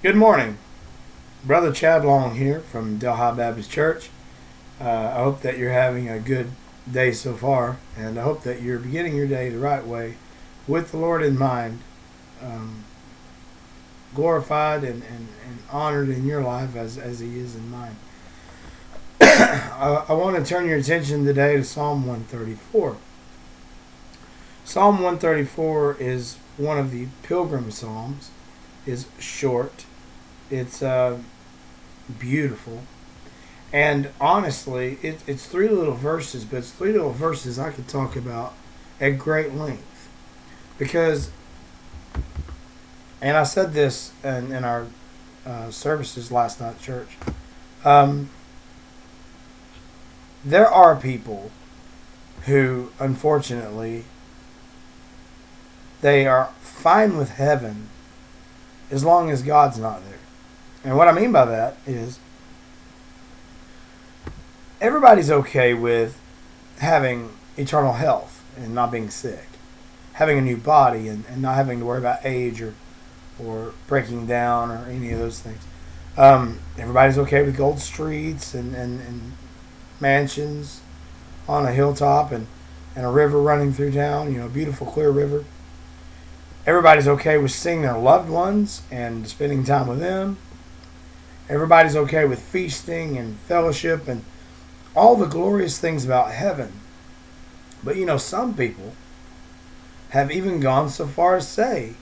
Good morning. Brother Chad Long here from Delhi Baptist Church. I hope that you're having a good day so far, and I hope that you're beginning your day the right way with the Lord in mind, glorified and honored in your life as He is in mine. I want to turn your attention today to Psalm 134. Psalm 134 is one of the pilgrim psalms. It's short. It's beautiful. And honestly, it's three little verses, but it's three little verses I could talk about at great length. Because, and I said this in our services last night at church, there are people who, unfortunately, they are fine with heaven as long as God's not there. And what I mean by that is everybody's okay with having eternal health and not being sick, having a new body and not having to worry about age or breaking down or any of those things. Everybody's okay with gold streets and mansions on a hilltop and a river running through town, a beautiful clear river. Everybody's okay with seeing their loved ones and spending time with them. Everybody's okay with feasting and fellowship and all the glorious things about heaven. But some people have even gone so far as say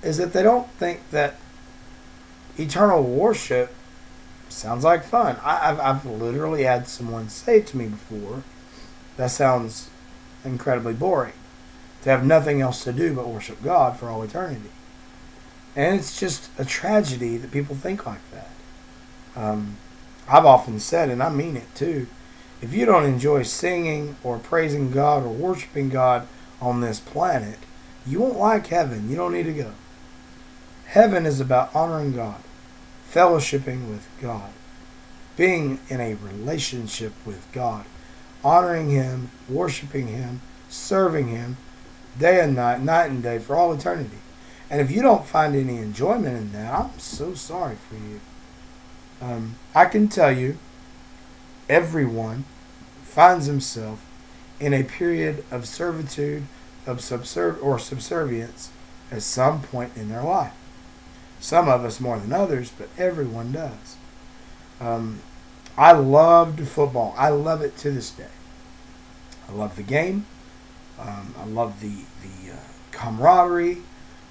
is that they don't think that eternal worship sounds like fun. I've literally had someone say to me before, that sounds incredibly boring, to have nothing else to do but worship God for all eternity. And it's just a tragedy that people think like that. I've often said, and I mean it too, if you don't enjoy singing or praising God or worshiping God on this planet, you won't like heaven. You don't need to go. Heaven is about honoring God, fellowshipping with God, being in a relationship with God, honoring Him, worshiping Him, serving Him, day and night, night and day, for all eternity. And if you don't find any enjoyment in that, I'm so sorry for you. I can tell you, everyone finds himself in a period of servitude, of subservience at some point in their life. Some of us more than others, but everyone does. I loved football. I love it to this day. I love the game. I love the camaraderie.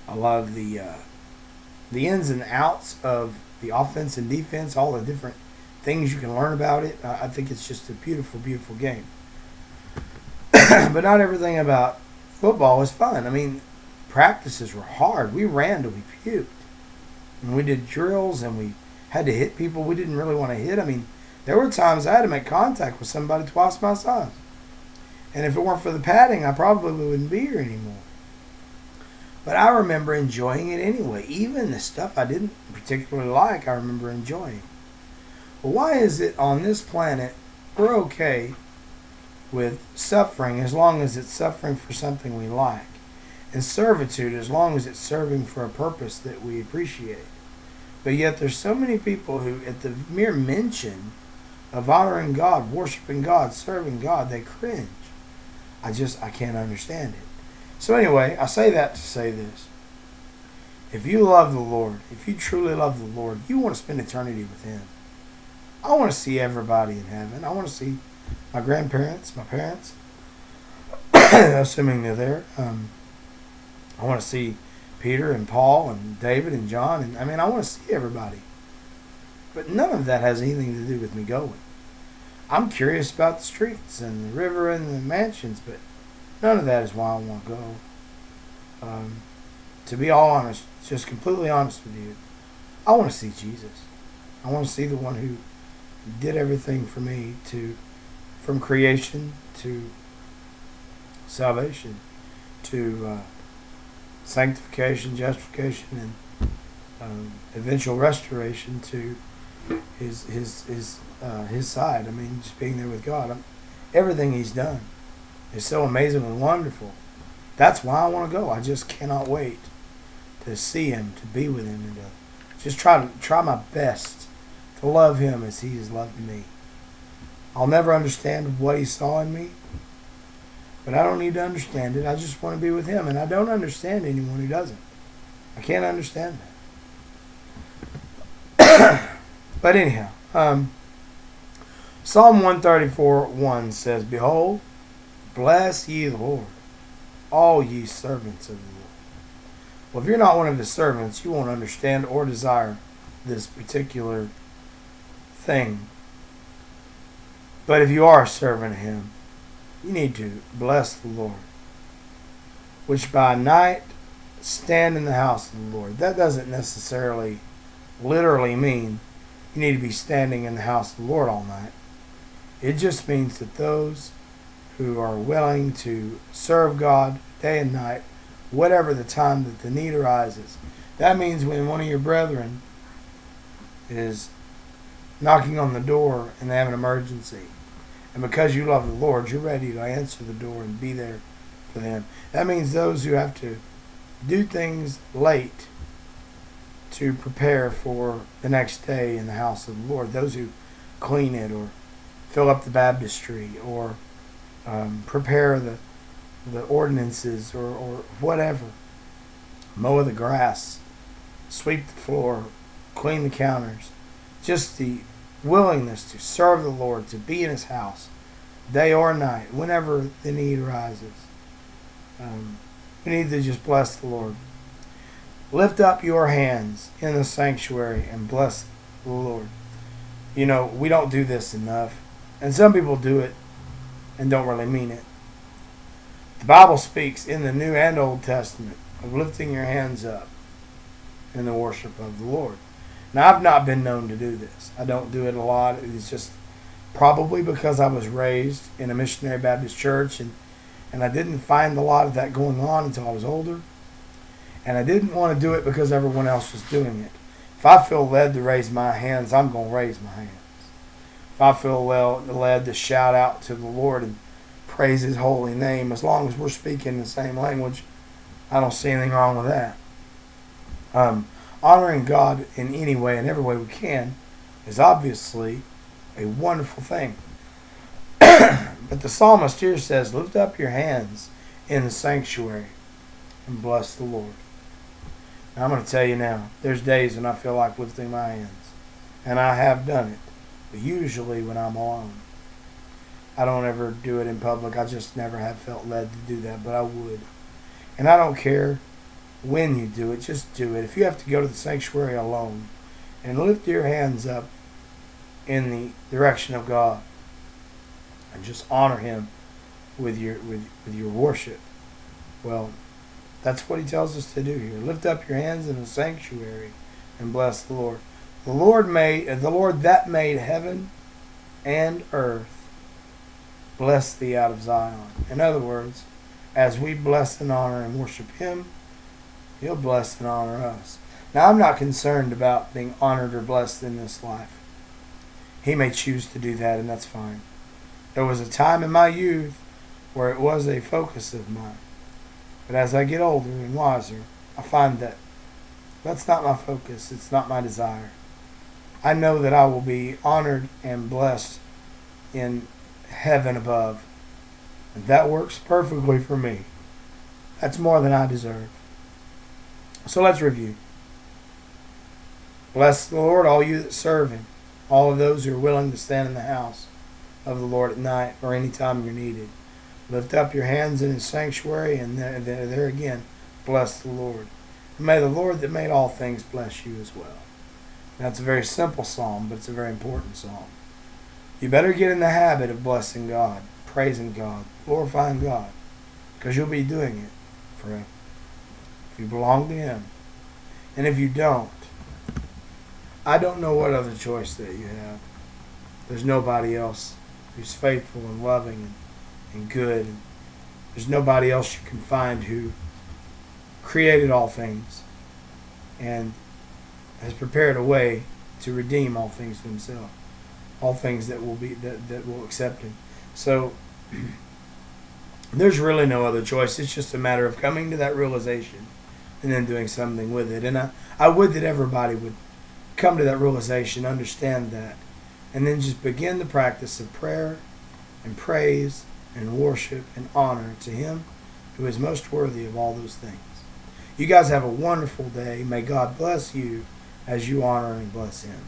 I love the ins and outs of the offense and defense, all the different things you can learn about it. I think it's just a beautiful, beautiful game. But not everything about football is fun. I mean, practices were hard. We ran till we puked. And we did drills and we had to hit people we didn't really want to hit. I mean, there were times I had to make contact with somebody twice my size. And if it weren't for the padding, I probably wouldn't be here anymore. But I remember enjoying it anyway. Even the stuff I didn't particularly like, I remember enjoying. Well, why is it on this planet we're okay with suffering as long as it's suffering for something we like, and servitude as long as it's serving for a purpose that we appreciate? But yet there's so many people who, at the mere mention of honoring God, worshiping God, serving God, they cringe. I can't understand it. So anyway, I say that to say this. If you love the Lord, if you truly love the Lord, you want to spend eternity with Him. I want to see everybody in heaven. I want to see my grandparents, my parents, assuming they're there. I want to see Peter and Paul and David and John. And I want to see everybody. But none of that has anything to do with me going. I'm curious about the streets and the river and the mansions, but none of that is why I want to go. To be all honest, just completely honest with you, I want to see Jesus. I want to see the one who did everything for me, from creation to salvation to sanctification, justification, and eventual restoration to his side. Just being there with God. Everything He's done is so amazing and wonderful. That's why I want to go. I just cannot wait to see Him, to be with Him, and to just try my best to love him as he has loved me. I'll never understand what he saw in me, but I don't need to understand it. I just want to be with him, and I don't understand anyone who doesn't. I can't understand that. But anyhow, Psalm 134:1 says, "Behold, bless ye the Lord, all ye servants of the Lord." Well, if you're not one of his servants, you won't understand or desire this particular thing. But if you are a servant of him, you need to bless the Lord, which by night stand in the house of the Lord. That doesn't necessarily literally mean you need to be standing in the house of the Lord all night. It just means that those who are willing to serve God day and night, whatever the time that the need arises. That means when one of your brethren is knocking on the door and they have an emergency, and because you love the Lord, you're ready to answer the door and be there for them. That means those who have to do things late to prepare for the next day in the house of the Lord, those who clean it or fill up the baptistry or prepare the ordinances or whatever, mow the grass, sweep the floor, clean the counters, just the willingness to serve the Lord, to be in his house, day or night, whenever the need arises. We need to just bless the Lord. Lift up your hands in the sanctuary and bless the Lord. You know, we don't do this enough, and some people do it and don't really mean it. The Bible speaks in the New and Old Testament of lifting your hands up in the worship of the Lord. Now, I've not been known to do this. I don't do it a lot. It's just probably because I was raised in a missionary Baptist church, and I didn't find a lot of that going on until I was older. And I didn't want to do it because everyone else was doing it. If I feel led to raise my hands, I'm going to raise my hands. If I feel led to shout out to the Lord and praise his holy name, as long as we're speaking the same language, I don't see anything wrong with that. Honoring God in any way and every way we can is obviously a wonderful thing. But the psalmist here says, lift up your hands in the sanctuary and bless the Lord. Now, I'm going to tell you now, there's days when I feel like lifting my hands, and I have done it, but usually when I'm alone. I don't ever do it in public. I just never have felt led to do that, but I would. And I don't care when you do it, just do it. If you have to go to the sanctuary alone and lift your hands up in the direction of God and just honor him with your worship, well, that's what he tells us to do here. Lift up your hands in the sanctuary and bless the Lord. The Lord that made heaven and earth, bless thee out of Zion. In other words, as we bless and honor and worship him, he'll bless and honor us. Now, I'm not concerned about being honored or blessed in this life. He may choose to do that, and that's fine. There was a time in my youth where it was a focus of mine. But as I get older and wiser, I find that that's not my focus. It's not my desire. I know that I will be honored and blessed in heaven above. And that works perfectly for me. That's more than I deserve. So let's review. Bless the Lord, all you that serve him. All of those who are willing to stand in the house of the Lord at night or any time you're needed. Lift up your hands in his sanctuary, and there again, bless the Lord. And may the Lord that made all things bless you as well. That's a very simple psalm, but it's a very important psalm. You better get in the habit of blessing God, praising God, glorifying God, because you'll be doing it forever. If you belong to him. And if you don't, I don't know what other choice that you have. There's nobody else who's faithful and loving and good. There's nobody else you can find who created all things and has prepared a way to redeem all things to himself, all things that will accept him. So there's really no other choice. It's just a matter of coming to that realization and then doing something with it. And I would that everybody come to that realization, understand that, and then just begin the practice of prayer and praise and worship and honor to Him who is most worthy of all those things. You guys have a wonderful day. May God bless you as you honor and bless Him.